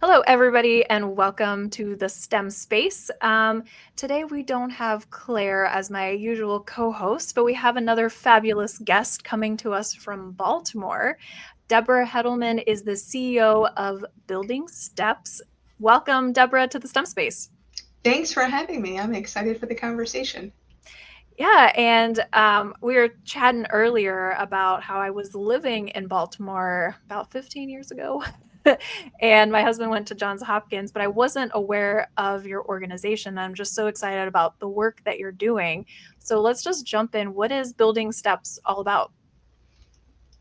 Hello, everybody, and welcome to the STEM space. Today, we don't have Claire as my usual co-host, but we have another fabulous guest coming to us from Baltimore. Debra Hettleman is the CEO of Building Steps. Welcome, Debra, to the STEM space. Thanks for having me. I'm excited for the conversation. Yeah, and we were chatting earlier about how I was living in Baltimore about 15 years ago. And my husband went to Johns Hopkins, but I wasn't aware of your organization. I'm just so excited about the work that you're doing. So let's just jump in. What is Building Steps all about?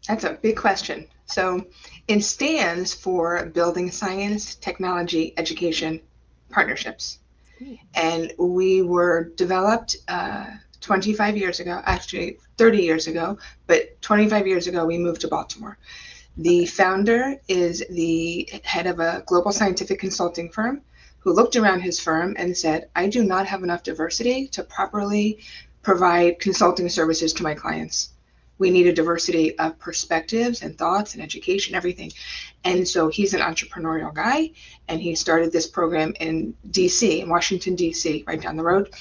That's a big question. So, it stands for Building Science, Technology, Education Partnerships. Ooh. And we were developed 25 years ago, actually 30 years ago, but 25 years ago we moved to Baltimore. The Okay. founder is the head of a global scientific consulting firm who looked around his firm and said, I do not have enough diversity to properly provide consulting services to my clients. We need a diversity of perspectives and thoughts and education, everything. And so he's an entrepreneurial guy, and he started this program in DC, in Washington, DC, right down the road,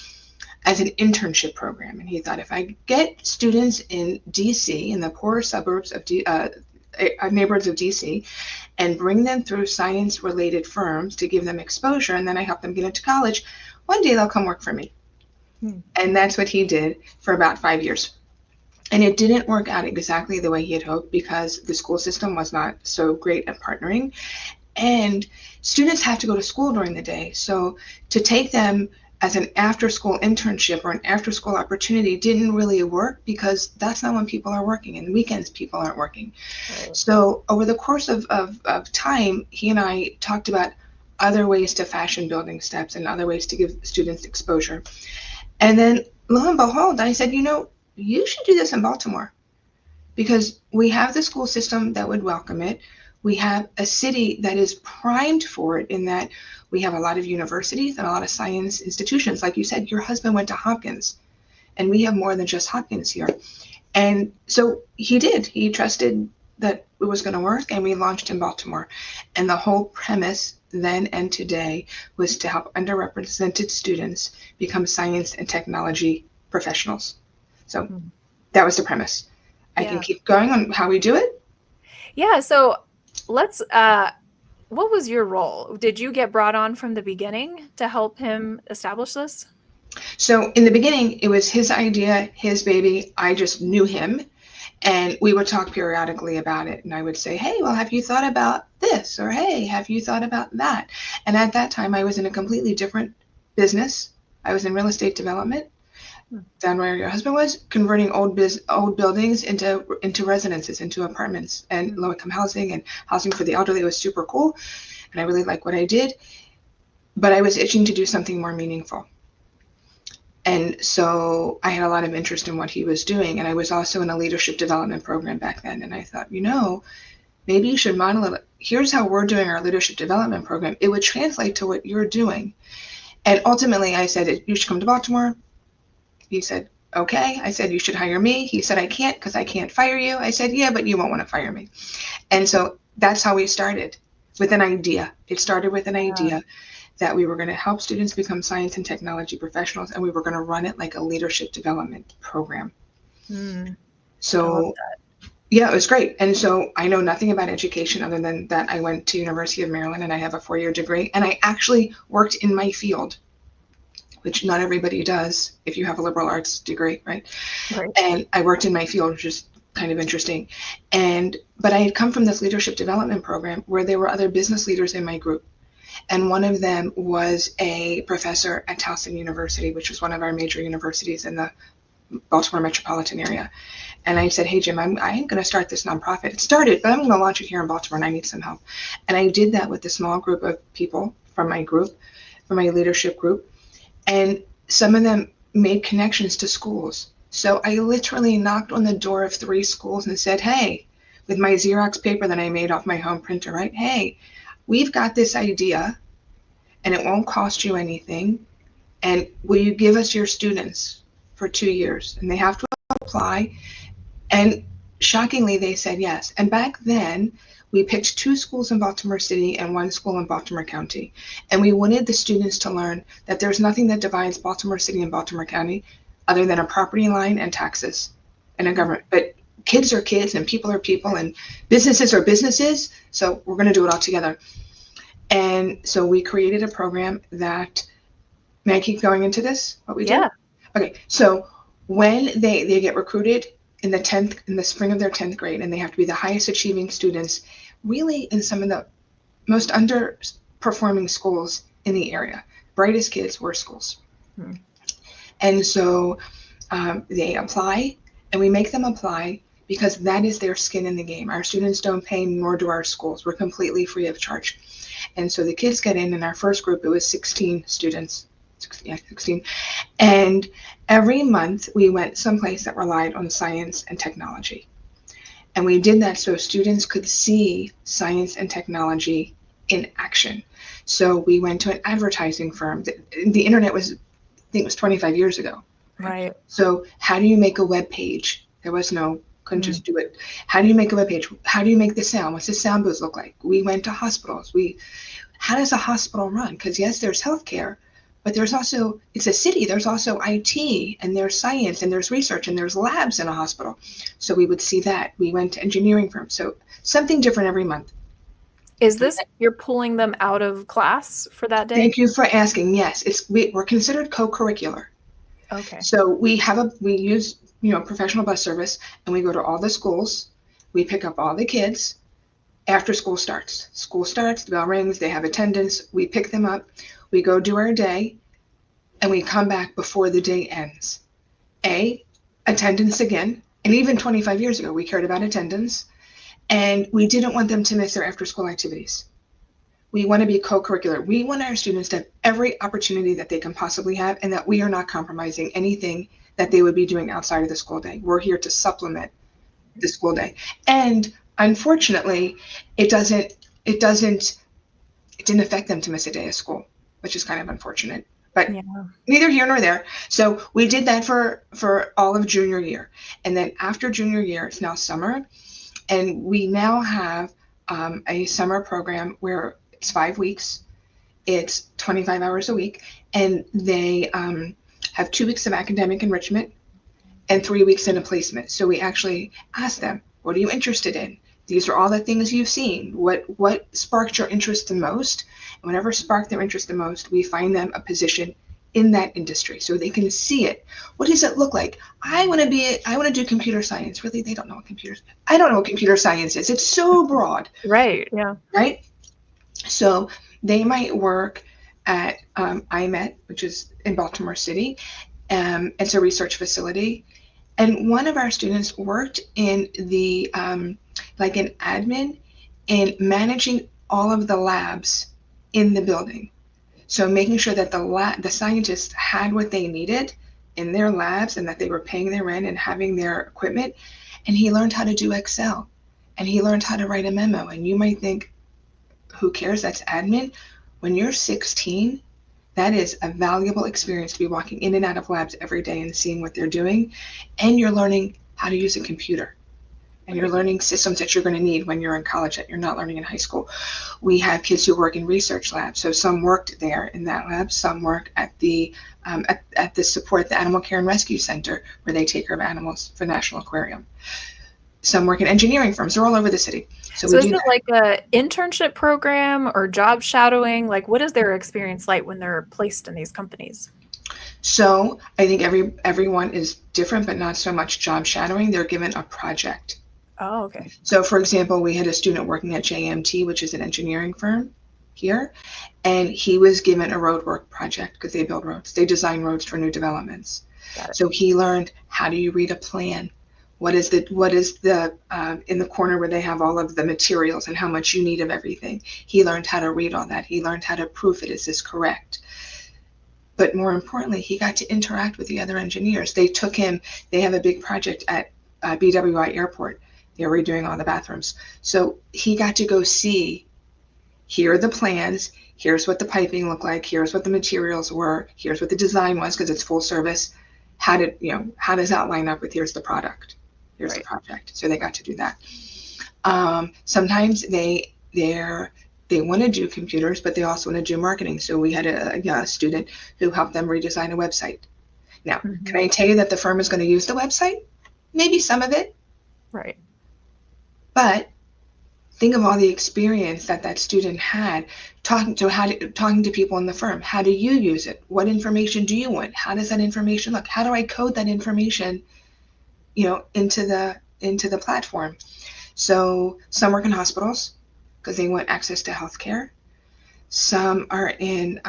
as an internship program. And he thought, if I get students in DC, in the poorer suburbs of neighborhoods of DC, and bring them through science related firms to give them exposure, and then I help them get into college, one day they'll come work for me. Hmm. And that's what he did for about 5 years. And it didn't work out exactly the way he had hoped because the school system was not so great at partnering. And students have to go to school during the day. So to take them as an after school internship or an after school opportunity didn't really work because that's not when people are working, and weekends people aren't working. Right. So over the course of time, he and I talked about other ways to fashion building steps and other ways to give students exposure. And then lo and behold, I said, you should do this in Baltimore because we have the school system that would welcome it. We have a city that is primed for it in that we have a lot of universities and a lot of science institutions. Like you said, your husband went to Hopkins, and we have more than just Hopkins here. And so he did. He trusted that it was going to work, and we launched in Baltimore. And the whole premise then and today was to help underrepresented students become science and technology professionals. So Hmm. that was the premise. I can Yeah. keep going on how we do it. Yeah. So let's, what was your role? Did you get brought on from the beginning to help him establish this? So in the beginning, it was his idea, his baby. I just knew him, and we would talk periodically about it. And I would say, hey, well, have you thought about this? Or hey, have you thought about that? And at that time, I was in a completely different business. I was in real estate development Hmm. down where your husband was, converting old buildings into residences, into apartments and low income housing and housing for the elderly. It was super cool, and I really liked what I did. But I was itching to do something more meaningful. And so I had a lot of interest in what he was doing. And I was also in a leadership development program back then. And I thought, maybe you should model it. Here's how we're doing our leadership development program. It would translate to what you're doing. And ultimately, I said, you should come to Baltimore. He said, okay. I said, you should hire me. He said, I can't because I can't fire you. I said, yeah, but you won't want to fire me. And so that's how we started, with an idea. It started with an idea that we were going to help students become science and technology professionals, and we were going to run it like a leadership development program. Mm, I love So that. yeah, it was great. And so I know nothing about education other than that I went to University of Maryland and I have a 4-year degree, and I actually worked in my field, which not everybody does if you have a liberal arts degree, right? Right. And I worked in my field, which is kind of interesting. But I had come from this leadership development program where there were other business leaders in my group. And one of them was a professor at Towson University, which was one of our major universities in the Baltimore metropolitan area. And I said, hey, Jim, I'm going to start this nonprofit. It started, but I'm going to launch it here in Baltimore, and I need some help. And I did that with a small group of people from my group, from my leadership group. And some of them made connections to schools. So I literally knocked on the door of 3 schools and said, hey, with my Xerox paper that I made off my home printer, right? Hey, we've got this idea, and it won't cost you anything. And will you give us your students for 2 years? And they have to apply. And shockingly, they said yes. And back then, We picked 2 schools in Baltimore City and 1 school in Baltimore County. And we wanted the students to learn that there's nothing that divides Baltimore City and Baltimore County other than a property line and taxes and a government. But kids are kids and people are people and businesses are businesses. So we're going to do it all together. And so we created a program that, may I keep going into this, what we did? Yeah. Okay, so when they get recruited in the spring of their 10th grade, and they have to be the highest achieving students, really in some of the most underperforming schools in the area, brightest kids, worst schools. Hmm. And so they apply, and we make them apply because that is their skin in the game. Our students don't pay, nor do our schools. We're completely free of charge. And so the kids get in our first group, it was 16 students, 16. And every month we went someplace that relied on science and technology. And we did that so students could see science and technology in action. So we went to an advertising firm. The internet was, I think it was 25 years ago. Right. So how do you make a web page? There was no, couldn't just do it. How do you make a web page? How do you make the sound? What's the sound booths look like? We went to hospitals. How does a hospital run? Because yes, there's healthcare, but there's also, it's a city, there's also IT and there's science and there's research and there's labs in a hospital. So we would see that. We went to engineering firms. So something different every month. Is this, you're pulling them out of class for that day? Thank you for asking. Yes, we're considered co-curricular. Okay. So we use, professional bus service, and we go to all the schools. We pick up all the kids after school starts. School starts, the bell rings, they have attendance. We pick them up. We go do our day, and we come back before the day ends. Attendance again. And even 25 years ago, we cared about attendance, and we didn't want them to miss their after-school activities. We want to be co-curricular. We want our students to have every opportunity that they can possibly have, and that we are not compromising anything that they would be doing outside of the school day. We're here to supplement the school day. And unfortunately, it didn't affect them to miss a day of school, which is kind of unfortunate, but neither here nor there. So we did that for all of junior year. And then after junior year, it's now summer, and we now have a summer program where it's 5 weeks, it's 25 hours a week, and they have 2 weeks of academic enrichment and 3 weeks in a placement. So we actually ask them, what are you interested in? These are all the things you've seen. What sparked your interest the most? And whatever sparked their interest the most, we find them a position in that industry so they can see it. What does it look like? I want to do computer science. Really, they don't know what I don't know what computer science is. It's so broad. Right. Yeah. Right? So they might work at IMET, which is in Baltimore City. It's a research facility. And one of our students worked in the, like an admin in managing all of the labs in the building. So making sure that the scientists had what they needed in their labs and that they were paying their rent and having their equipment. And he learned how to do Excel, and he learned how to write a memo. And you might think, who cares? That's admin. When you're 16, that is a valuable experience to be walking in and out of labs every day and seeing what they're doing. And you're learning how to use a computer. And you're learning systems that you're going to need when you're in college that you're not learning in high school. We have kids who work in research labs. So some worked there in that lab. Some work at the the Animal Care and Rescue Center, where they take care of animals for National Aquarium. Some work in engineering firms. They're all over the city. So is it like a internship program or job shadowing? Like, what is their experience like when they're placed in these companies? So I think everyone is different, but not so much job shadowing. They're given a project. Oh, okay. So for example, we had a student working at JMT, which is an engineering firm here, and he was given a roadwork project because they build roads. They design roads for new developments. So he learned, how do you read a plan? What is the in the corner where they have all of the materials and how much you need of everything? He learned how to read all that. He learned how to proof it. Is this correct? But more importantly, he got to interact with the other engineers. They have a big project at BWI Airport. They're redoing all the bathrooms. So he got to go see, here are the plans, here's what the piping looked like, here's what the materials were, here's what the design was, because it's full service. How does that line up with, here's the product, here's the project. So they got to do that. Sometimes they want to do computers, but they also want to do marketing. So we had a student who helped them redesign a website. Now, can Mhm. I tell you that the firm is going to use the website? Maybe some of it, Right. but think of all the experience that that student had talking to people in the firm. How do you use it? What information do you want? How does that information look? How do I code that information, into the platform? So some work in hospitals because they want access to healthcare. Some are in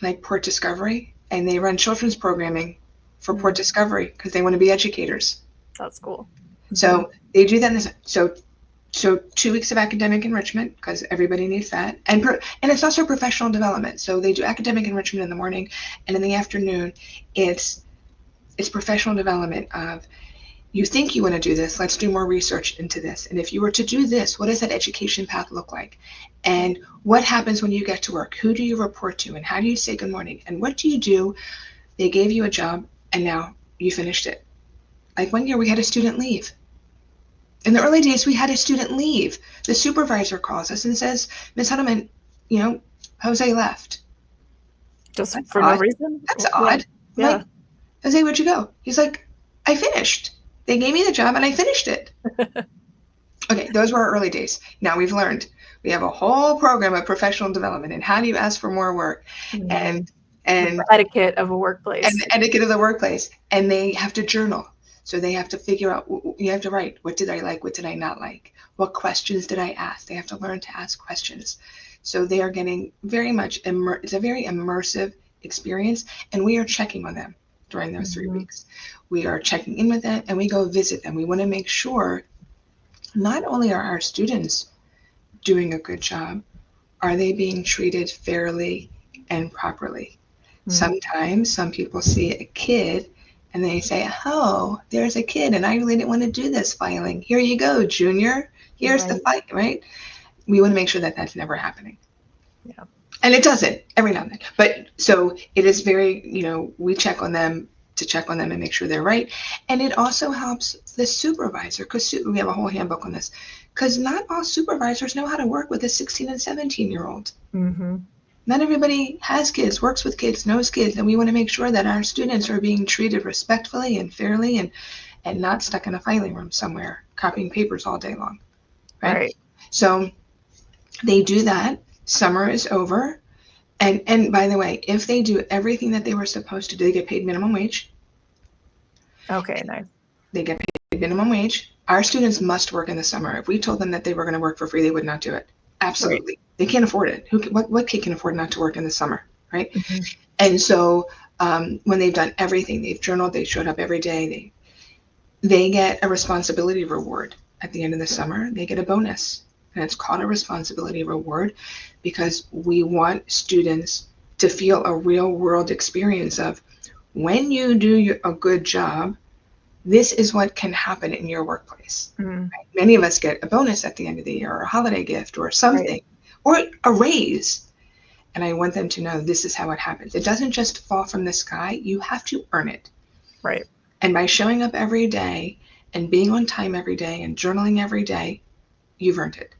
like Port Discovery, and they run children's programming for Port Mm, Discovery because they want to be educators. that's cool. Mhm. So they do that. So 2 weeks of academic enrichment because everybody needs that, and it's also professional development. So they do academic enrichment in the morning, and in the afternoon, it's it's professional development of, you think you want to do this, let's do more research into this. And if you were to do this, what does that education path look like? Right. And what happens when you get to work? Who do you report to? And how do you say good morning? And what do you do? They gave you a job and now you finished it. Like one year we had a student leave. In the early days, we had a student leave. The supervisor calls us and says, Ms. Hettleman, you know, Jose left. Just That's for no odd. reason? That's Yeah. odd. I'm Yeah. like, Jose, where'd you go? He's like, I finished. They gave me the job and I finished it. Okay, those were our early days. Now we've learned. We have a whole program of professional development and how do you ask for more work, and Mhm. The and etiquette of a and workplace. the etiquette of the workplace. And they have to journal. So they have to figure out, you have to write, what did I like, what did I not like? What questions did I ask? They have to learn to ask questions. So they are getting very much, it's a very immersive experience, and we are checking on them during those three Mhm. weeks. We are checking in with them and we go visit them. We want to make sure not only are our students doing a good job, are they being treated fairly and properly? Mm. Sometimes some people see a kid and they say, oh, there's a kid and I really didn't want to do this filing. Here you go, junior. Here's the Right. fight, right? We want to make sure that that's never happening. Yeah. And it doesn't every now and then. But so it is very, we check on them to check on them and make sure they're right. And it also helps the supervisor because we have a whole handbook on this because not all supervisors know how to work with a 16 and 17-year-old. Mhm. Not everybody has kids, works with kids, knows kids, and we want to make sure that our students are being treated respectfully and fairly, and not stuck in a filing room somewhere copying papers all day long, right? Right. So they do that. Summer is over. And by the way, if they do everything that they were supposed to do, they get paid minimum wage. Okay, nice. They get paid minimum wage. Our students must work in the summer. If we told them that they were going to work for free, they would not do it. Right. Absolutely. They can't afford it. What kid can afford not to work in the summer, right? Mhm. And so when they've done everything, they've journaled, they showed up every day, they get a responsibility reward at the end of the summer. They get a bonus, and it's called a responsibility reward because we want students to feel a real world experience of when you do a good job, this is what can happen in your workplace. Mm. Many of us get a bonus at the end of the year or a holiday gift or Right. something or a raise. And I want them to know this is how it happens. It doesn't just fall from the sky. You have to earn it. Right. And by showing up every day and being on time every day and journaling every day, you've earned it.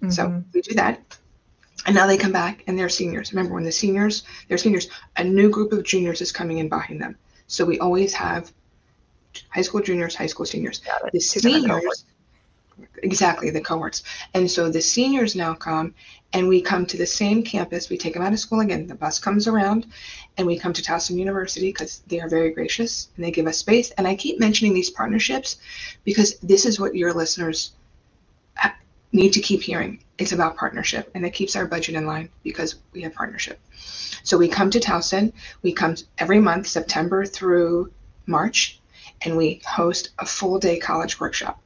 So Mhm. we do that. And now they come back and they're seniors. Remember, when they're seniors, a new group of juniors is coming in behind them. So we always have high school juniors, high school seniors. Got it. The 2 different cohorts. seniors, exactly, the cohorts. And so the seniors now come and we come to the same campus. We take them out of school again. The bus comes around and we come to Towson University because they are very gracious and they give us space. And I keep mentioning these partnerships because this is what your listeners need to keep hearing. It's about partnership and it keeps our budget in line because we have partnership. So we come to Towson. We come every month, September through March, and we host a full day college workshop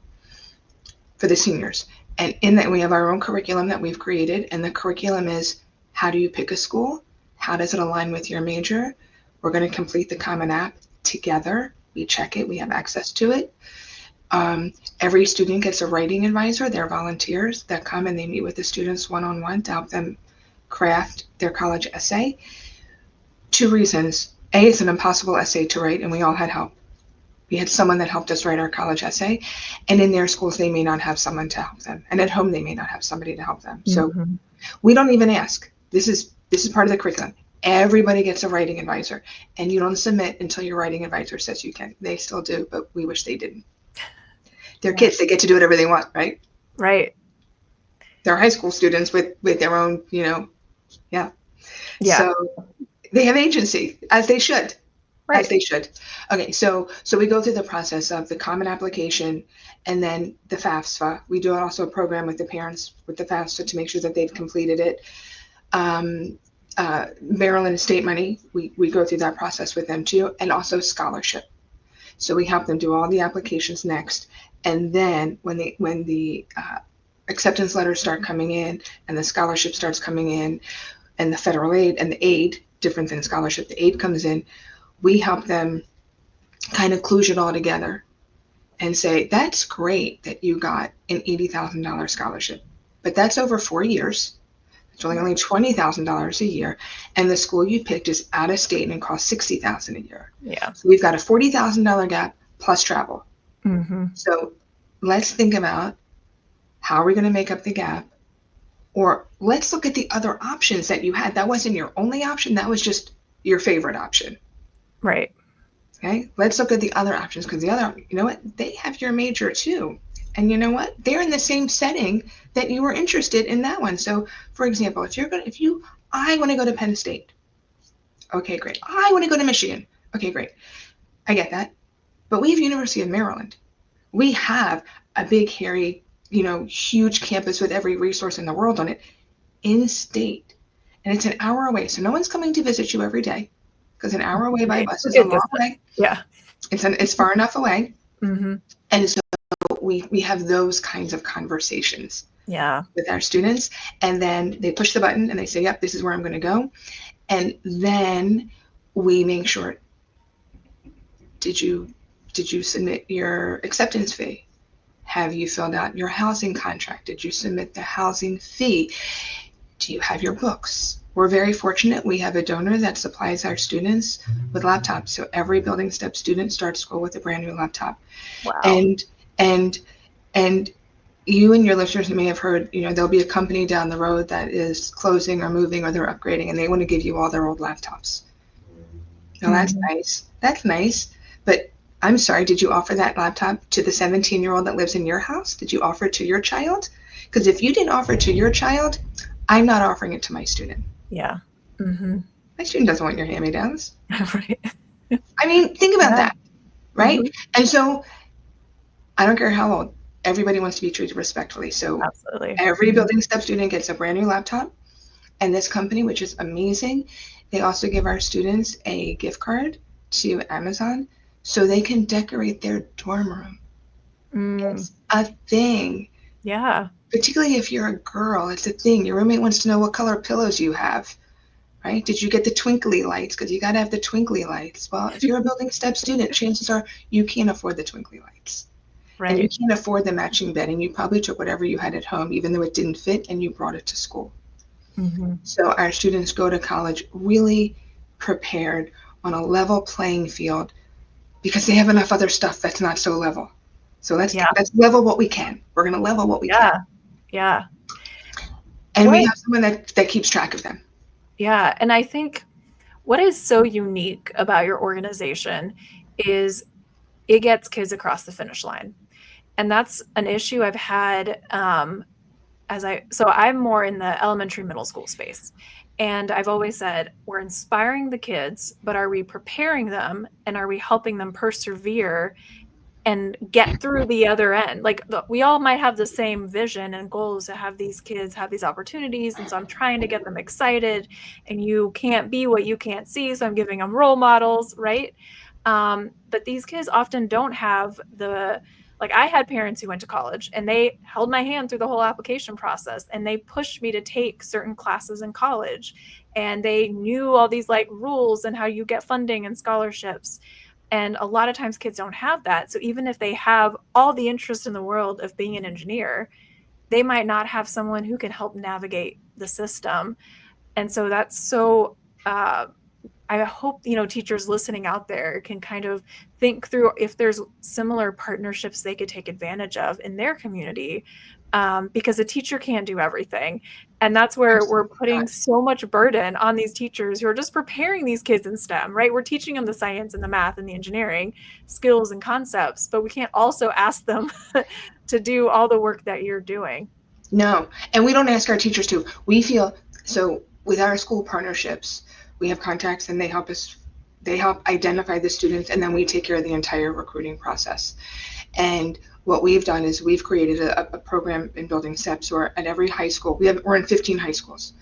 for the seniors. And in that, we have our own curriculum that we've created. And the curriculum is, how do you pick a school? How does it align with your major? We're going to complete the Common App together. We check it, we have access to it. Every student gets a writing advisor. They're volunteers that come and they meet with the students one on one to help them craft their college essay. Two reasons. A, it's an impossible essay to write, and we all had help. We had someone that helped us write our college essay, and in their schools they may not have someone to help them, and at home they may not have somebody to help them. So Mm-hmm. we don't even ask. This is part of the curriculum. Everybody gets a writing advisor, and you don't submit until your writing advisor says you can. They still do, but we wish they didn't. They're Yeah. kids; they get to do whatever they want, right? Right. They're high school students with their own, yeah. Yeah. So they have agency, as they should. As Right. they should. Okay, so we go through the process of the common application and then the FAFSA. We do also a program with the parents with the FAFSA to make sure that they've completed it. Maryland state money, we go through that process with them too, and also scholarship. So we help them do all the applications next, and then when the acceptance letters start coming in and the scholarship starts coming in and the federal aid and the aid, different than scholarship, the aid comes in, we help them kind of kludge it all together and say, that's great that you got an $80,000 scholarship, but that's over 4 years. It's only Right. $20,000 a year, and the school you picked is out of state and costs $60,000 a year. Yeah. So we've got a $40,000 gap plus travel. Mm-hmm. So let's think about how are we going to make up the gap, or let's look at the other options that you had. That wasn't your only option. That was just your favorite option. Right. Okay, let's look at the other options because the other, you know what, they have your major too. And you know what? They're in the same setting that you were interested in that one. So, for example, I want to go to Penn State. Okay, great. I want to go to Michigan. Okay, great. I get that. But we have University of Maryland. We have a big, hairy, huge campus with every resource in the world on it in state. And it's an hour away. So no one's coming to visit you every day because an hour away by Right. bus A is a good long distance. way. Yeah. It's far enough away. Mm-hmm. And so we have those kinds of conversations Yeah. with our students. And then they push the button and they say, yep, this is where I'm going to go. And then we make sure, did you submit your acceptance fee? Have you filled out your housing contract? Did you submit the housing fee? Do you have your books? We're very fortunate. We have a donor that supplies our students with laptops. So every Building Step student starts school with a brand new laptop. Wow. And and and you and your listeners may have heard, there'll be a company down the road that is closing or moving or they're upgrading and they want to give you all their old laptops. Now that's Mm-hmm. nice. That's nice. But I'm sorry, did you offer that laptop to the 17-year-old that lives in your house? Did you offer it to your child? Because if you didn't offer it to your child, I'm not offering it to my student. Yeah. Mm-hmm. My student doesn't want your hand-me-downs. Right. I mean, think about Yeah. that, right? Mm-hmm. And so I don't care how old, everybody wants to be treated respectfully. So Absolutely. every Mm-hmm. Building Step student gets a brand new laptop. And this company, which is amazing, they also give our students a gift card to Amazon so they can decorate their dorm room. Mm. It's a thing. Yeah. Particularly if you're a girl, it's a thing. Your roommate wants to know what color pillows you have, right? Did you get the twinkly lights? Because you got to have the twinkly lights. Well, if you're a Building Step student, chances are you can't afford the twinkly lights. And you Right. can't afford the matching bedding. You probably took whatever you had at home, even though it didn't fit, and you brought it to school. Mm-hmm. So our students go to college really prepared on a level playing field because they have enough other stuff that's not so level. So Yeah. let's level what we can. We're going to level what we can. Yeah. Yeah. And we What? have someone that keeps track of them. Yeah. And I think what is so unique about your organization is it gets kids across the finish line. And that's an issue I've had so I'm more in the elementary middle school space. And I've always said we're inspiring the kids, but are we preparing them and are we helping them persevere and get through the other end? Like we all might have the same vision and goals to have these kids have these opportunities. And so I'm trying to get them excited, and you can't be what you can't see. So I'm giving them role models, right? But these kids often don't have like I had parents who went to college and they held my hand through the whole application process and they pushed me to take certain classes in college, and they knew all these like rules and how you get funding and scholarships. And a lot of times kids don't have that. So even if they have all the interest in the world of being an engineer, they might not have someone who can help navigate the system. And so that's so I hope, teachers listening out there can kind of think through if there's similar partnerships they could take advantage of in their community, because a teacher can't do everything. And that's where we're Absolutely putting not. so much burden on these teachers who are just preparing these kids in STEM, right? We're teaching them the science and the math and the engineering skills and concepts, but we can't also ask them to do all the work that you're doing. No, and we don't ask our teachers to. We feel so with our school partnerships, we have contacts and they help us. They help identify the students, and then we take care of the entire recruiting process. And what we've done is we've created a program in building steps where at every high school, we're in 15 high schools.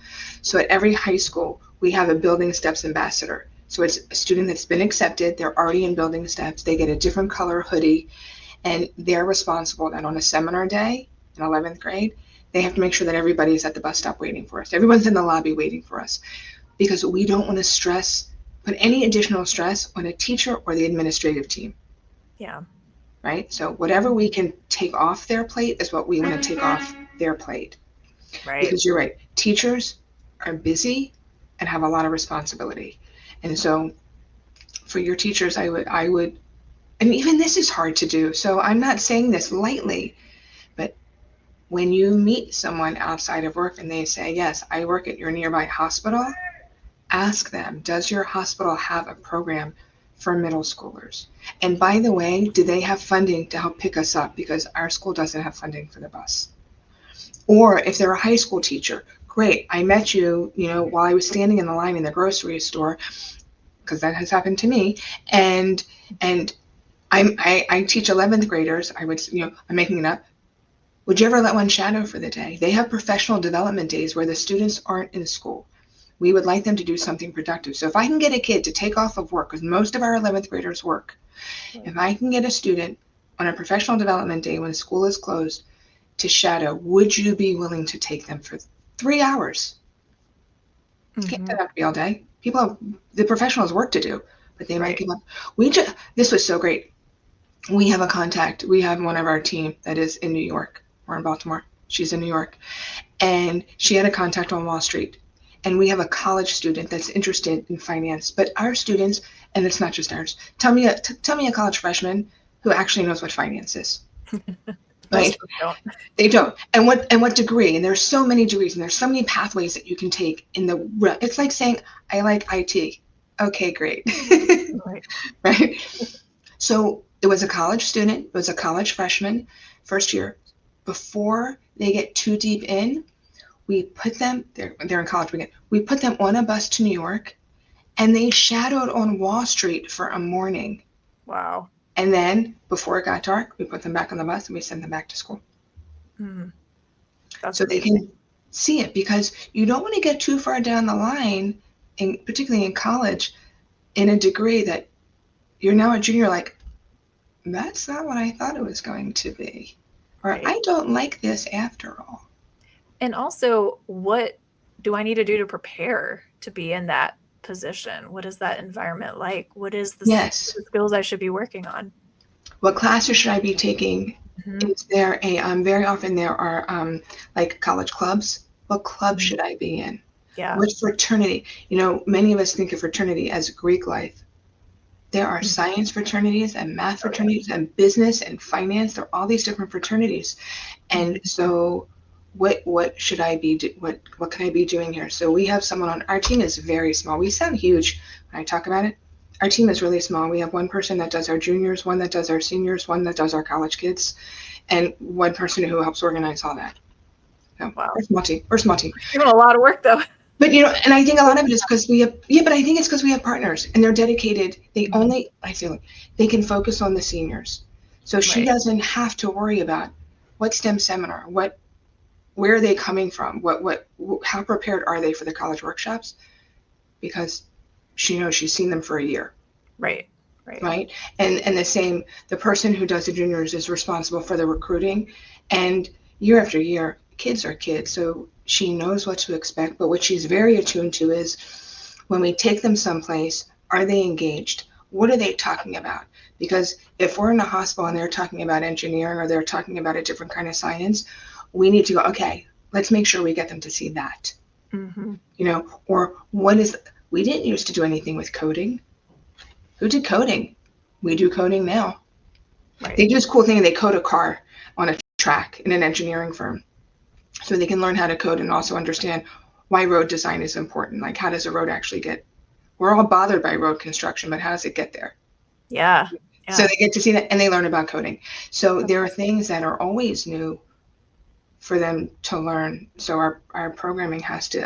So at every high school, we have a building steps ambassador. So it's a student that's been accepted, they're already in building steps, they get a different color hoodie, and they're responsible that on a seminar day in 11th grade, they have to make sure that everybody's at the bus stop waiting for us. Everyone's in the lobby waiting for us because we don't want to put any additional stress on a teacher or the administrative team. Yeah. Right? So whatever we can take off their plate is what we want to take off their plate. Right. Because you're right, teachers are busy and have a lot of responsibility. And so for your teachers, I would, and even this is hard to do. So I'm not saying this lightly, but when you meet someone outside of work and they say, yes, I work at your nearby hospital, ask them, does your hospital have a program for middle schoolers? And by the way, do they have funding to help pick us up? Because our school doesn't have funding for the bus. Or if they're a high school teacher, great, I met you, while I was standing in the line in the grocery store, because that has happened to me, and I teach 11th graders. I would, I'm making it up. Would you ever let one shadow for the day? They have professional development days where the students aren't in school. We would like them to do something productive. So if I can get a kid to take off of work, because most of our 11th graders work, if I can get a student on a professional development day when school is closed to shadow, would you be willing to take them for 3 hours? Can't Mm-hmm. that have to be all day. The professionals work to do, but they might Right. give up. This was so great. We have a contact. We have one of our team that is in New York. We're in Baltimore. She's in New York. And she had a contact on Wall Street. And we have a college student that's interested in finance. But our students, and it's not just ours, tell me a college freshman who actually knows what finance is. Most Right? of them don't. They don't. And what degree? And there's so many degrees and there's so many pathways that you can take in the it's like saying, I like IT. Okay, great. Right. Right? So it was a college student, it was a college freshman, first year. Before they get too deep in, we put them, they're in college again, we put them on a bus to New York and they shadowed on Wall Street for a morning. Wow. And then before it got dark, we put them back on the bus and we sent them back to school. Mm, that's So they amazing. can see it because you don't want to get too far down the line, particularly in college, in a degree that you're now a junior, like, that's not what I thought it was going to be. Or Right. I don't like this after all. And also, what do I need to do to prepare to be in that position? What is that environment like? What is Yes. the skills I should be working on? What classes should I be taking? Mm-hmm. Is there very often there are like college clubs. What club Mm-hmm. should I be in? Yeah. What fraternity? Many of us think of fraternity as Greek life. There are Mm-hmm. science fraternities and math Oh, yeah. fraternities and business and finance. There are all these different fraternities. And Mm-hmm. so what should I be what can I be doing here? So we have someone on our team is very small. We sound huge when I talk about it. Our team is really small. We have one person that does our juniors, one that does our seniors, one that does our college kids, and one person who helps organize all that. So Wow. we're small team. We're small team. Doing a lot of work though. But and I think a lot of it is because we have, yeah, but I think it's because we have partners and they're dedicated. Mhm. I feel like they can focus on the seniors. So she Right. doesn't have to worry about what STEM seminar, where are they coming from, how prepared are they for the college workshops? Because she knows she's seen them for a year, Right. Right. right? And the person who does the juniors is responsible for the recruiting, and year after year, kids are kids, so she knows what to expect. But what she's very attuned to is when we take them someplace, are they engaged? What are they talking about? Because if we're in a hospital and they're talking about engineering or they're talking about a different kind of science, we need to go, okay, let's make sure we get them to see that. Mm-hmm. Or what is We didn't used to do anything with coding. Who did coding? We do coding now. Right. They do this cool thing, they code a car on a track in an engineering firm. So they can learn how to code and also understand why road design is important. Like, how does a road actually get, we're all bothered by road construction, but how does it get there? Yeah. So Yeah. they get to see that and they learn about coding. So That's there are awesome. things that are always new for them to learn. So our programming has to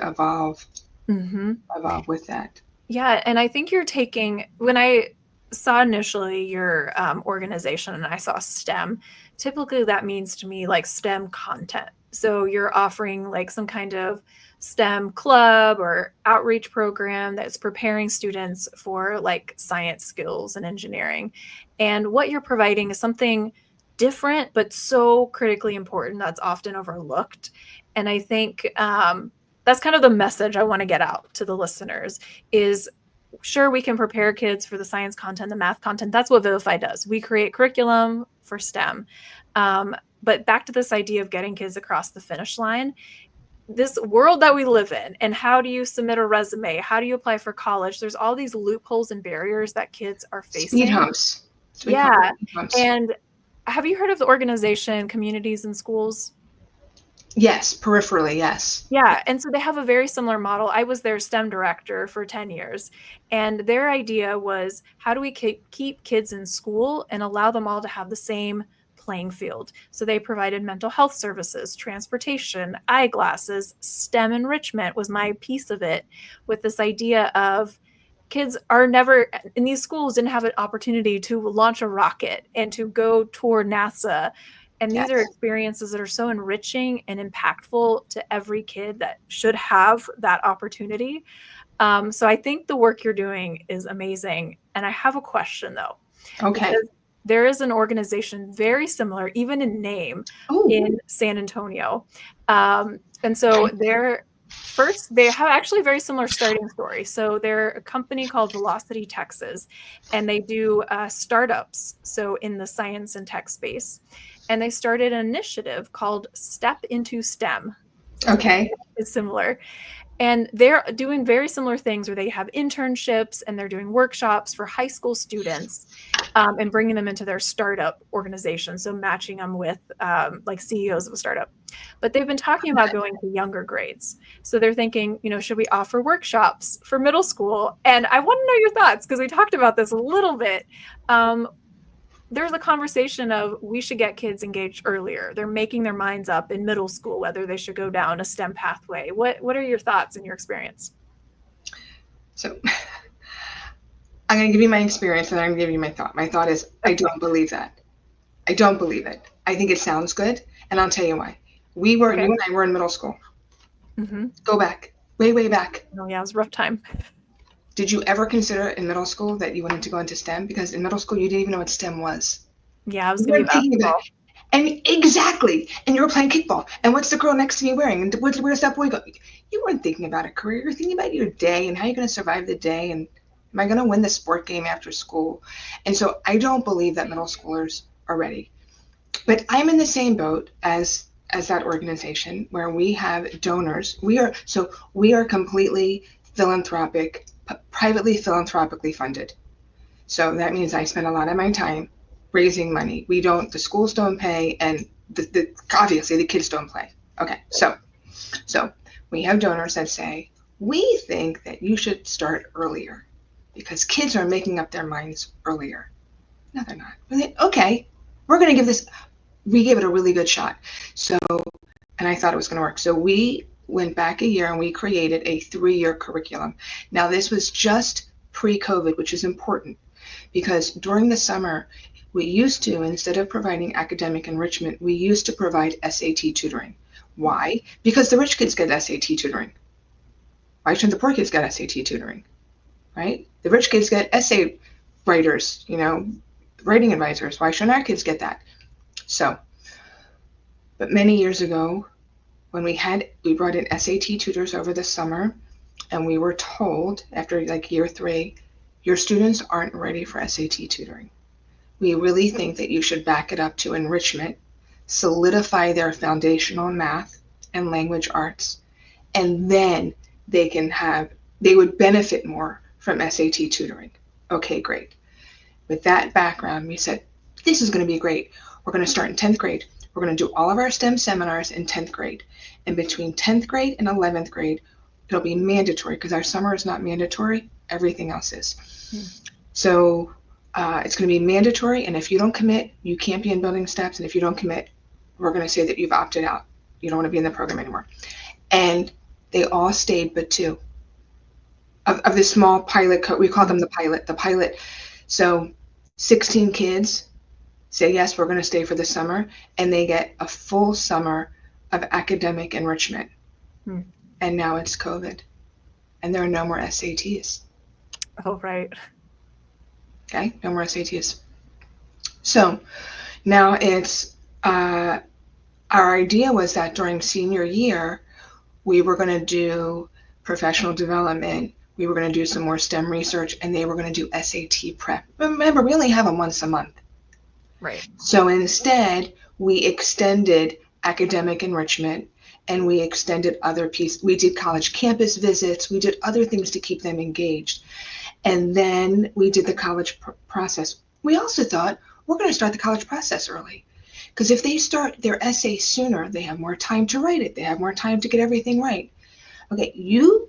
Mm-hmm. evolve with that. Yeah, and I think you're taking, when I saw initially your organization and I saw STEM, typically that means to me like STEM content. So you're offering like some kind of STEM club or outreach program that's preparing students for like science skills and engineering. And what you're providing is something different, but so critically important that's often overlooked. And I think that's kind of the message I want to get out to the listeners is sure we can prepare kids for the science content, the math content. That's what Vivify does. We create curriculum for STEM. But back to this idea of getting kids across the finish line, this world that we live in, and how do you submit a resume? How do you apply for college? There's all these loopholes and barriers that kids are Speed facing. humps. So we call them Yeah. speed humps. And have you heard of the organization Communities in Schools? Yes, peripherally, yes. Yeah, and so they have a very similar model. I was their STEM director for 10 years, and their idea was how do we keep kids in school and allow them all to have the same playing field? So they provided mental health services, transportation, eyeglasses, STEM enrichment was my piece of it, with this idea of kids are never in these schools didn't have an opportunity to launch a rocket and to go tour NASA. And these are Yes. experiences that are so enriching and impactful to every kid that should have that opportunity. So I think the work you're doing is amazing. And I have a question though, Okay. because there is an organization very similar, even in name, Oh, in San Antonio. And so they're first, they have actually a very similar starting story. So they're a company called Velocity Texas, and they do startups. So in the science and tech space. And they started an initiative called Step into STEM. So okay. it's similar. And they're doing very similar things where they have internships and they're doing workshops for high school students and bringing them into their startup organization. So matching them with like CEOs of a startup. But they've been talking about going to younger grades. So they're thinking, should we offer workshops for middle school? And I want to know your thoughts because we talked about this a little bit. Um, there's a conversation of we should get kids engaged earlier. They're making their minds up in middle school whether they should go down a STEM pathway. What are your thoughts and your experience? So I'm going to give you my experience and I'm going to give you my thought. My thought is I Okay. don't believe that. I don't believe it. I think it sounds good, and I'll tell you why. Okay. You and I were in middle school. Mm-hmm. Go back, way, way back. Oh yeah, it was a rough time. Did you ever consider in middle school that you wanted to go into STEM? Because in middle school, you didn't even know what STEM was. Yeah, I was You gonna be weren't thinking about it. basketball. And exactly. And you were playing kickball. And what's the girl next to me wearing? And where's that boy go? You weren't thinking about a career. You're thinking about your day and how you're going to survive the day. And am I going to win the sport game after school? And so I don't believe that middle schoolers are ready. But I'm in the same boat as that organization where we have donors. We are completely philanthropic, privately philanthropically funded. So that means I spend a lot of my time raising money. The schools don't pay, and obviously the kids don't play. Okay, so we have donors that say we think that you should start earlier because kids are making up their minds earlier. No, they're not. Okay, we're going to give this. We gave it a really good shot. So, and I thought it was going to work. So we went back a year and we created a 3-year curriculum. Now this was just pre-COVID, which is important because during the summer, we used to, instead of providing academic enrichment, we used to provide SAT tutoring. Why? Because the rich kids get SAT tutoring. Why shouldn't the poor kids get SAT tutoring? Right? The rich kids get essay writers, writing advisors. Why shouldn't our kids get that? So, but many years ago, when we brought in SAT tutors over the summer, and we were told after like year 3, your students aren't ready for SAT tutoring. We really think that you should back it up to enrichment, solidify their foundational math and language arts, and then they can have they would benefit more from SAT tutoring. Okay, great. With that background, we said, this is going to be great. We're going to start in 10th grade. We're going to do all of our STEM seminars in 10th grade. And between 10th grade and 11th grade, it'll be mandatory because our summer is not mandatory. Everything else is. So it's going to be mandatory. And if you don't commit, you can't be in building steps. And if you don't commit, we're going to say that you've opted out. You don't want to be in the program anymore. And they all stayed but two of this small pilot. We call them the pilot. So 16 kids say, yes, we're going to stay for the summer, and they get a full summer of academic enrichment. And now it's COVID, and there are no more SATs. Oh, right. Okay, no more SATs. So now it's, our idea was that during senior year, we were going to do professional development. We were going to do some more STEM research, and they were going to do SAT prep. Remember, we only have them once a month. Right. So instead, we extended academic enrichment, and we extended other pieces. We did college campus visits. We did other things to keep them engaged. And then we did the college process. We also thought, we're going to start the college process early. Because if they start their essay sooner, they have more time to write it. They have more time to get everything right. Okay, you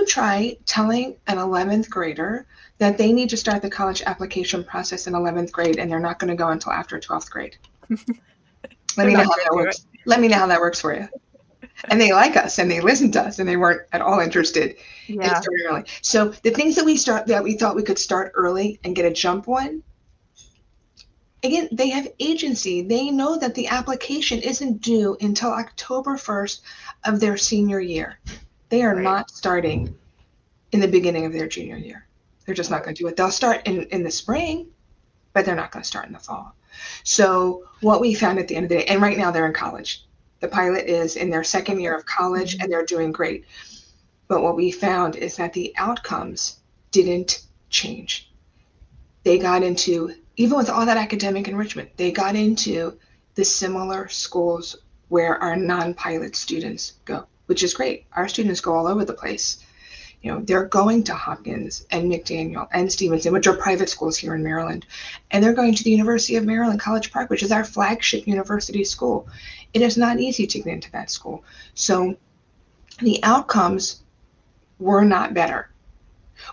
try telling an 11th grader that they need to start the college application process in 11th grade, and they're not going to go until after 12th grade. Let me know how that works. Let me know how that works for you. And they like us, and they listen to us, and they weren't at all interested in starting early. So the things that we thought we could start early and get a jump on, again, they have agency. They know that the application isn't due until October 1st of their senior year. They are not starting in the beginning of their junior year. They're just not going to do it. They'll start in the spring, but they're not going to start in the fall. So what we found at the end of the day, and right now they're in college. The pilot is in their second year of college, and they're doing great. But what we found is that the outcomes didn't change. They got into, even with all that academic enrichment, they got into the similar schools where our non-pilot students go, which is great. Our students go all over the place. You know, they're going to Hopkins and McDaniel and Stevenson, which are private schools here in Maryland. And they're going to the University of Maryland, College Park, which is our flagship university school. It is not easy to get into that school. So the outcomes were not better.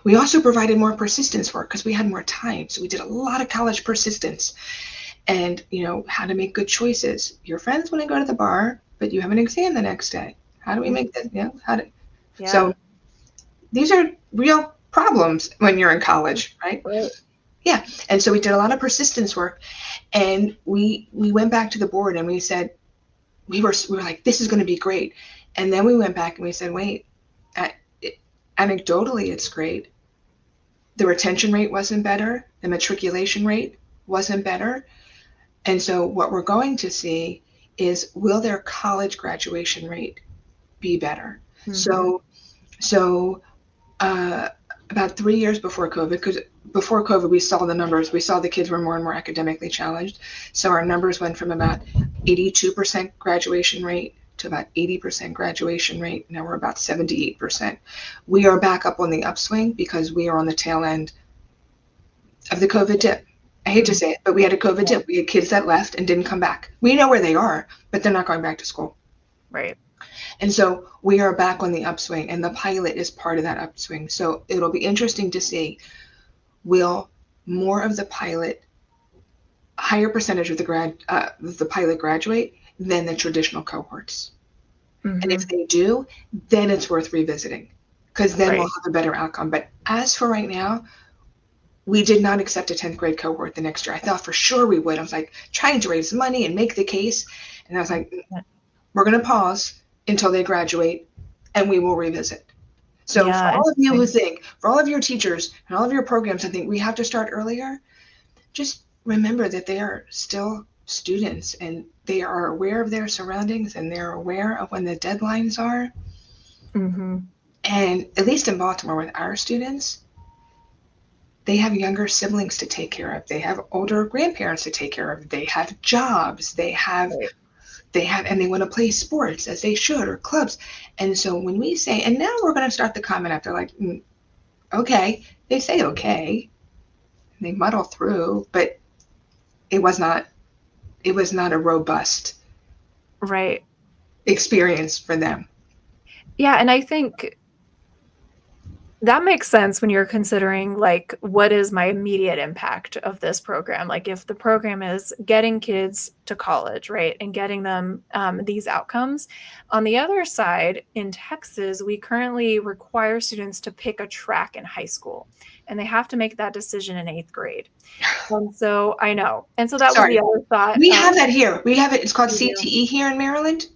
We also provided more persistence work because we had more time. So we did a lot of college persistence and, you know, how to make good choices. Your friends want to go to the bar, but you have an exam the next day. How do we make that? You know, So these are real problems when you're in college, right? Yeah. And so we did a lot of persistence work, and we went back to the board and we said, we were like, this is going to be great. And then we went back and we said, wait, anecdotally, it's great. The retention rate wasn't better. The matriculation rate wasn't better. And so what we're going to see is, will their college graduation rate be better? So about 3 years before COVID, because before COVID, we saw the numbers. We saw the kids were more and more academically challenged. So our numbers went from about 82% graduation rate to about 80% graduation rate. Now we're about 78%. We are back up on the upswing because we are on the tail end of the COVID dip. I hate to say it, but we had a COVID dip. We had kids that left and didn't come back. We know where they are, but they're not going back to school. Right. And so we are back on the upswing, and the pilot is part of that upswing. So it'll be interesting to see, will more of the pilot, higher percentage of the pilot graduate than the traditional cohorts? And if they do, then it's worth revisiting, because then we'll have a better outcome. But as for right now, we did not accept a 10th grade cohort the next year. I thought for sure we would. I was like trying to raise money and make the case. And I was like, we're going to pause until they graduate, and we will revisit. So for all of you who think, for all of your teachers and all of your programs who think we have to start earlier, just remember that they are still students, and they are aware of their surroundings, and they're aware of when the deadlines are. And at least in Baltimore with our students, they have younger siblings to take care of. They have older grandparents to take care of. They have jobs. They have they want to play sports as they should, or clubs. And so when we say, and now we're going to start the comment after, like, okay, they say okay, they muddle through, but it was not a robust Right. experience for them. Yeah, and I think that makes sense when you're considering, like, what is my immediate impact of this program? Like, if the program is getting kids to college, right, and getting them these outcomes. On the other side, in Texas, we currently require students to pick a track in high school, and they have to make that decision in 8th grade. And so I know. And so that was the Sorry, other thought we of, have that here. We have it. It's called you know, CTE here in Maryland.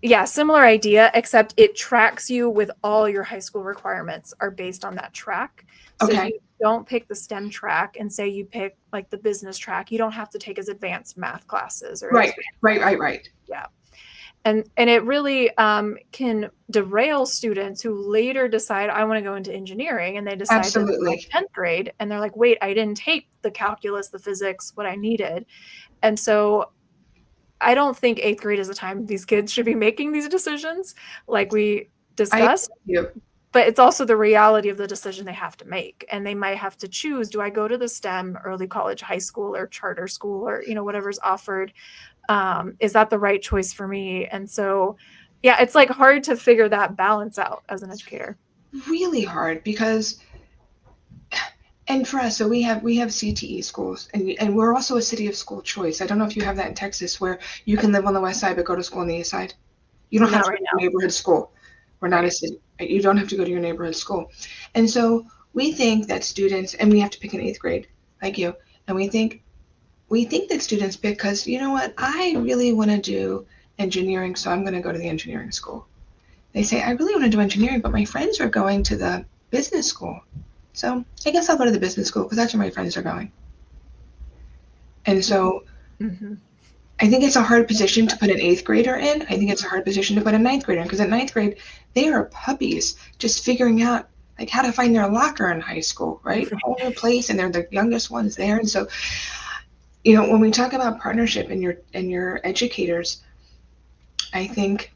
yeah, similar idea, except it tracks you with all your high school requirements are based on that track. So if Okay. you don't pick the STEM track and say you pick like the business track, you don't have to take as advanced math classes or Right, as right, right, right. yeah. And it really can derail students who later decide I want to go into engineering, and they decide this in like Absolutely. 10th grade, and they're like, wait, I didn't take the calculus, the physics, what I needed. And so I don't think 8th grade is the time these kids should be making these decisions like we I agree discussed, with you. but it's also the reality of the decision they have to make. And they might have to choose, do I go to the STEM, early college, high school, or charter school, or, whatever's offered? Is that the right choice for me? And so, yeah, it's like hard to figure that balance out as an educator. Really hard because, and for us, so we have CTE schools, and we're also a city of school choice. I don't know if you have that in Texas, where you can live on the west side but go to school on the east side. You don't have Not to go right to your now. neighborhood school. We're not a Right. city. You don't have to go to your neighborhood school. And so we think that students, and we have to pick an 8th grade, like you, and we think that students pick because, you know what, I really want to do engineering, so I'm going to go to the engineering school. They say, I really want to do engineering, but my friends are going to the business school. So I guess I'll go to the business school because that's where my friends are going. And so Mm-hmm. I think it's a hard position to put an 8th grader in. I think it's a hard position to put a 9th grader in, because at 9th grade, they are puppies just figuring out like how to find their locker in high school, right? A whole new place, and they're the youngest ones there. And so, when we talk about partnership and your educators, I think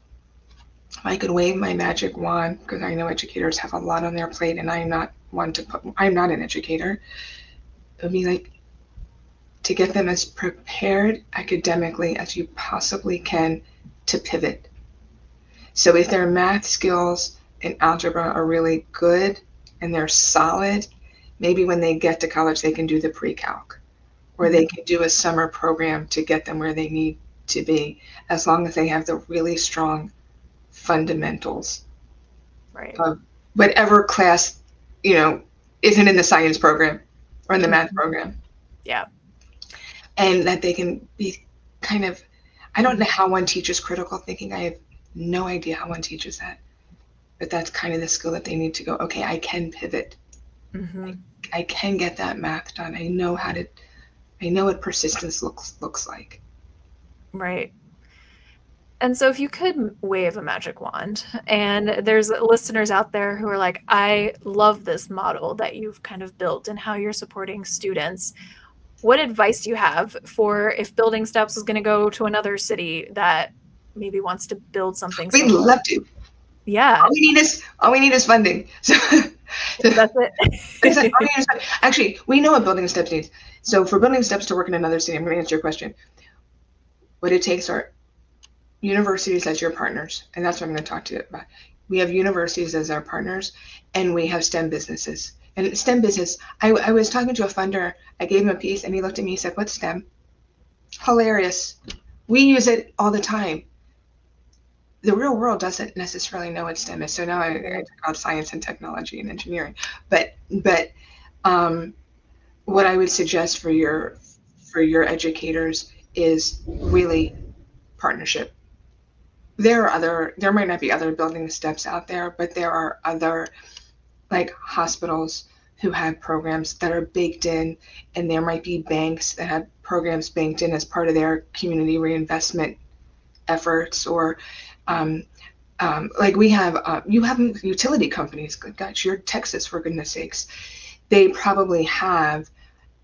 if I could wave my magic wand, because I know educators have a lot on their plate, and I'm not an educator. It would be like to get them as prepared academically as you possibly can to pivot. So if their math skills and algebra are really good and they're solid, maybe when they get to college, they can do the pre-calc, or they can do a summer program to get them where they need to be, as long as they have the really strong fundamentals Right. of whatever class, you know, isn't in the science program or in the math Mm-hmm. program. Yeah. And that they can be kind of, I don't know how one teaches critical thinking. I have no idea how one teaches that. But that's kind of the skill that they need to go, okay, I can pivot. Mm-hmm. I can get that math done. I know what persistence looks like. Right. And so if you could wave a magic wand, and there's listeners out there who are like, I love this model that you've kind of built and how you're supporting students, what advice do you have for if Building Steps is going to go to another city that maybe wants to build something We'd similar? love to. Yeah, All we need is funding. So, that's that's it. it. Actually, we know what Building Steps needs. So for Building Steps to work in another city, I'm going to answer your question. What it takes are universities as your partners, and that's what I'm going to talk to you about. We have universities as our partners, and we have STEM businesses. And STEM business, I was talking to a funder. I gave him a piece, and he looked at me and said, "What's STEM?" Hilarious. We use it all the time. The real world doesn't necessarily know what STEM is. So now I talk about science and technology and engineering. But um, what I would suggest for your educators is really partnership. There might not be other building steps out there, but there are other, like, hospitals who have programs that are baked in, and there might be banks that have programs banked in as part of their community reinvestment efforts, or um, like we have, you have utility companies. Good gosh, you're Texas, for goodness sakes. They probably have,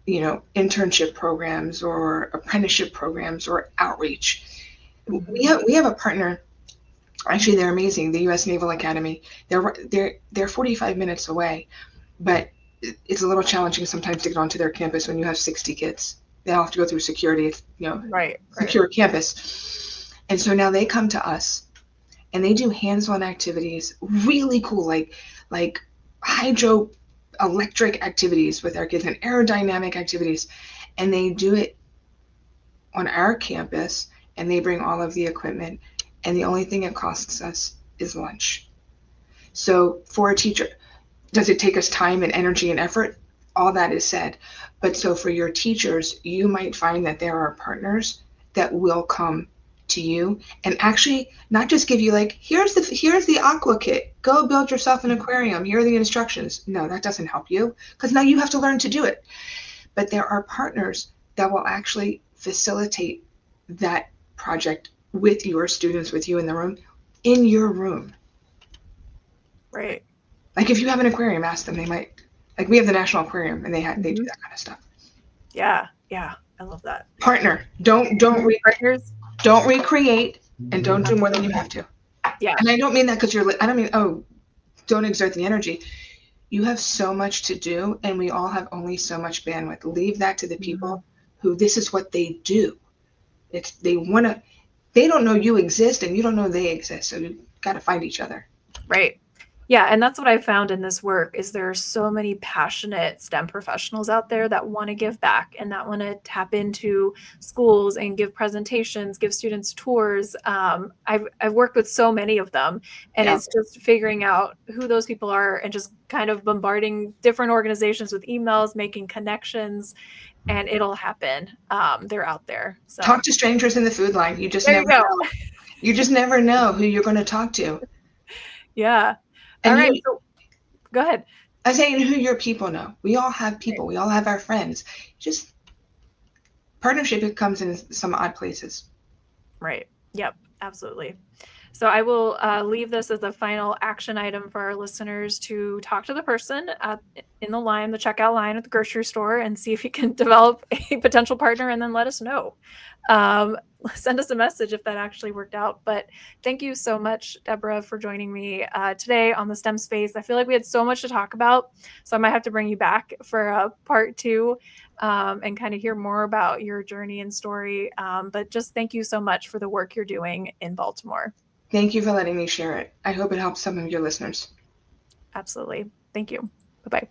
internship programs or apprenticeship programs or outreach. We have a partner. Actually, they're amazing. The U.S. Naval Academy. They're 45 minutes away, but it's a little challenging sometimes to get onto their campus when you have 60 kids. They all have to go through security. It's, Right, right. secure campus. And so now they come to us and they do hands-on activities, really cool, like hydroelectric activities with our kids and aerodynamic activities. And they do it on our campus and they bring all of the equipment. And the only thing it costs us is lunch. So for a teacher, does it take us time and energy and effort? All that is said. But so for your teachers, you might find that there are partners that will come to you and actually not just give you like, here's the aqua kit. Go build yourself an aquarium. Here are the instructions. No, that doesn't help you because now you have to learn to do it. But there are partners that will actually facilitate that project with your students, with you in the room, in your room. Right. Like if you have an aquarium, ask them. They might, like we have the National Aquarium, and they do that kind of stuff. Yeah, yeah, I love that. Partner, Partners. don't recreate, and don't do more than you have to. Yeah. And I don't mean that because I don't mean don't exert the energy. You have so much to do, and we all have only so much bandwidth. Leave that to the people who this is what they do. It's they don't know you exist, and you don't know they exist. So you got to find each other. Right. Yeah, and that's what I found in this work is there are so many passionate STEM professionals out there that want to give back and that want to tap into schools and give presentations, give students tours. I've worked with so many of them, and Yeah. it's just figuring out who those people are and just kind of bombarding different organizations with emails, making connections, and it'll happen. They're out there. So Talk to strangers in the food line. You just there you never go. know. You just never know who you're going to talk to. Yeah. All And right. So go ahead. I'm saying who your people know. We all have people. We all have our friends. Just partnership comes in some odd places. Right. Yep. Absolutely. So I will leave this as a final action item for our listeners to talk to the person in the line, the checkout line at the grocery store, and see if you can develop a potential partner, and then let us know. Send us a message if that actually worked out. But thank you so much, Debra, for joining me today on the STEM space. I feel like we had so much to talk about, so I might have to bring you back for part 2 and kind of hear more about your journey and story. But just thank you so much for the work you're doing in Baltimore. Thank you for letting me share it. I hope it helps some of your listeners. Absolutely. Thank you. Bye-bye.